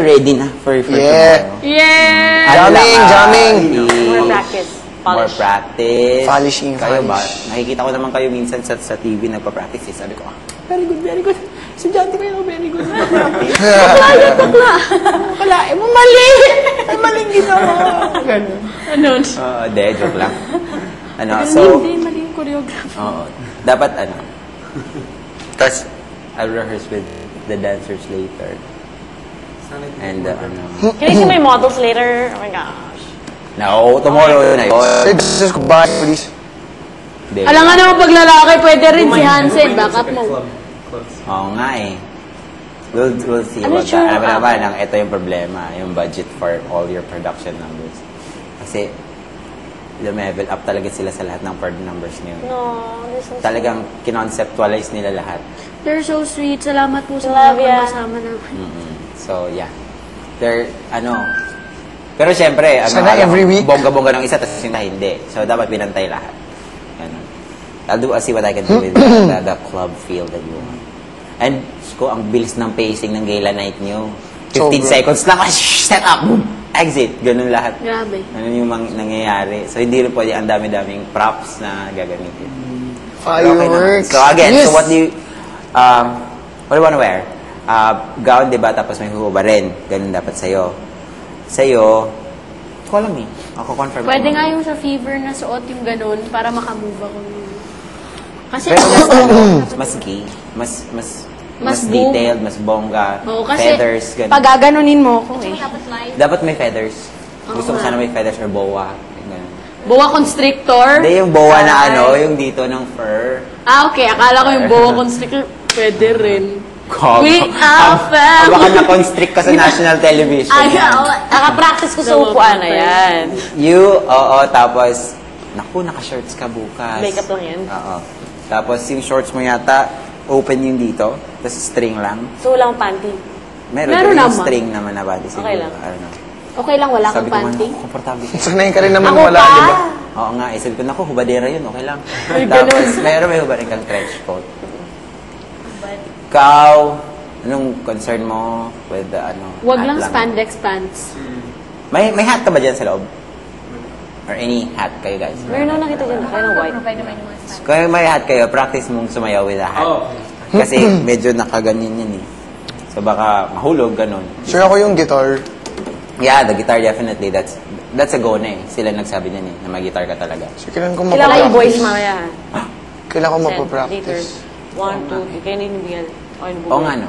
ready na for tomorrow. Yeah! Jamming! More practice. More practice. Polishing. Kayo ba? Nakikita ko naman kayo minsan sa TV nagpa-practice. Sabi ko, very good, very good. Estudyante kayo, very good. Bakla. Wala, mali! Maling ginawa. Ganun. Ano? De, joke lang. So, Hindi, mali yung choreography. dapat Tapos, I'll rehearse with the dancers later. And, Can I see my models later? Oh my gosh. no, tomorrow na yun. Just goodbye, please. Alam nga naman pag lalaki, pwede rin si Hansel. Backup mo. Oo nga eh. We'll see. Ano siya? Alam mo naman, ito yung problema, yung budget for all your production numbers. Kasi, level up talaga sila sa lahat ng part numbers ngayon. No, this is Talagang kinonceptualize nila lahat. They're so sweet. Salamat po sa Love mga ya. kasama namin. So, yeah. Pero syempre, Sana every week? bongga-bongga ng isa, tapos yung hindi. So, dapat pinantay lahat. Ganun. I'll see what I can do with the club feel that you want. And, ang bilis ng pacing ng gala night nyo. 15 seconds lang, set up, boom, exit. Ganun lahat. Grabe. Ano yung nangyayari. So, hindi rin pwede ang dami-daming props na gagamitin. Fireworks. So, again, Yes. so what do you wanna wear? Gown, diba? Tapos may huba rin. Ganun dapat sa'yo. Sa'yo, ko alam eh. Ako confirm. Pwede nga yung sa fever na suot yung ganun para makamove ako. Kasi, Pero mas gay. Mas boom. detailed, mas bongga. Oo, kasi feathers, ganun. pag gaganunin mo ako eh. Dapat may feathers. Gusto ko sana may feathers or boa. Ganun. Boa constrictor? Hindi yung boa na yung dito ng fur. Okay. Akala ko yung boa constrictor. Pwede rin. We are family. Baka na-constrict ka sa national television. Nakapractice ko sa upuan na yan. Tapos, naka-shorts ka bukas. Makeup lang yan. Oo. Tapos, yung shorts mo yata, open yung dito, tapos string lang. So, walang panty. Meron yung naman. string naman na body. Okay lang. I don't know. Okay lang, wala Sabi kang ko man, panty. komportable siya. Sanay ka rin naman Ako wala, pa! di ba? Oo nga, sabi ko, naku, hubadera yun, okay lang. Ay, Tapos, ganun. may hubadera kang trench coat. Ikaw, anong concern mo with the Wag hat lang spandex pants. May hat ka ba dyan sa loob? Or any hat kayo, guys? Meron na nakita dyan. Kaya ng white. Kung may hat kayo, practice mong sumayaw with a hat. Kasi medyo nakaganyan yan eh. So baka mahulog, ganun. Sure ako yung guitar. Yeah, the guitar definitely. That's a go na eh. Sila nagsabi na eh, na mag-guitar ka talaga. So, kailan ko Kailangan yung boys mapapractice? mamaya. Kailan ko Later. mapapractice? 1, 2, kaya ninibigyan. Oo nga no.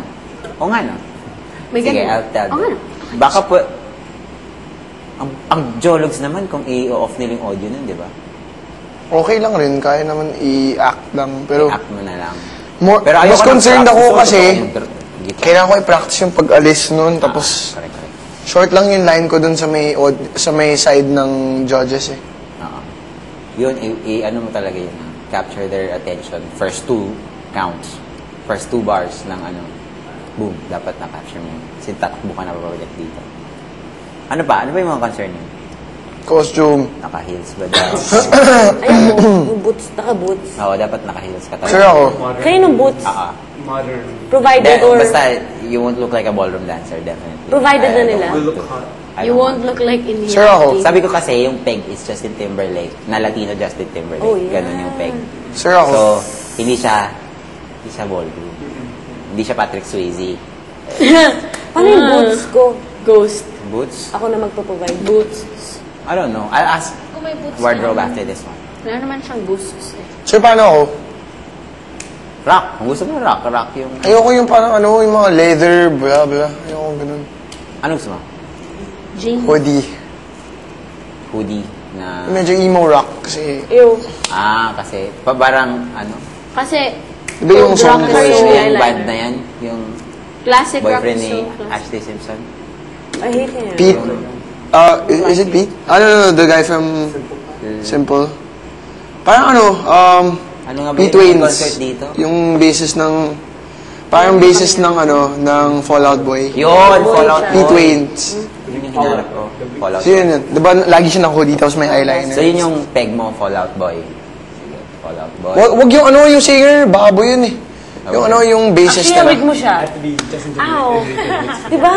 Oo nga no. May Sige, ganun. I'll tell Oo nga you. no. Baka po, ang jologs naman kung i-off nila yung audio nun, di ba? Okay lang rin. Kaya naman i-act lang. Pero, I-act mo na lang. mas ayoko concerned ng ako practice. kasi, Guitar. kailangan ko i-practice yung pag-alis nun. Tapos, Correct. short lang yung line ko dun sa may side ng judges eh. Oo. Yun, ano mo talaga yun. Capture their attention. First 2 counts. First 2 bars ng boom, dapat na-capture mo. Kasi tatakbo ka na papalit dito. Ano ba? Ano ba yung mga concern niyo? Costume. Naka-heels ba daw? Ayan mo, yung boots, naka-boots. Oo, dapat naka-heels ka talaga. Sure ako. Kaninong boots? Modern. Provided or... Basta, you won't look like a ballroom dancer, definitely. Provided na nila. You won't look like in Sure ako. Sabi ko kasi, yung peg is Justin Timberlake. Na Latino Justin Timberlake. Oh, yeah. Ganun yung peg. Sure ako. So, hindi siya ballroom. Hindi siya Patrick Swayze. Paano yung boots ko? Ghost. Boots? Ako na magpo-provide. Boots. I don't know. I'll ask Kung may boots wardrobe na, after this one. Wala naman siyang boots eh. Sure, paano ako? Rock. Kung gusto mo rock yung... Ayoko yung parang yung mga leather, blah, blah. Ayoko ganun. Ano gusto mo? Jeans. Hoodie. Hoodie na... Medyo emo rock kasi... Ew. Kasi, parang, Kasi, Di ba yung song rock ko is yung so yung band na yan, yung classic rock boyfriend is so ni classic. Ashley Simpson. I hate him. Pete. Is it Pete? No, the guy from Simple. Parang Ano nga ba Pete yung Waynes. concert dito? Yung basis ng... Parang basis ng ng Fallout Boy. Yun, Fallout Pete Boy. Waynes. Yun yung hinanap ko. Fallout So yun, diba lagi siya naka-hoodie tapos may eyeliner. So yun yung peg mo, Fallout Boy. Sige, Fallout Boy. Wag yung yung singer, baboy yun eh. Yung yung basis Actually, na. wig mo siya. Ow. Diba?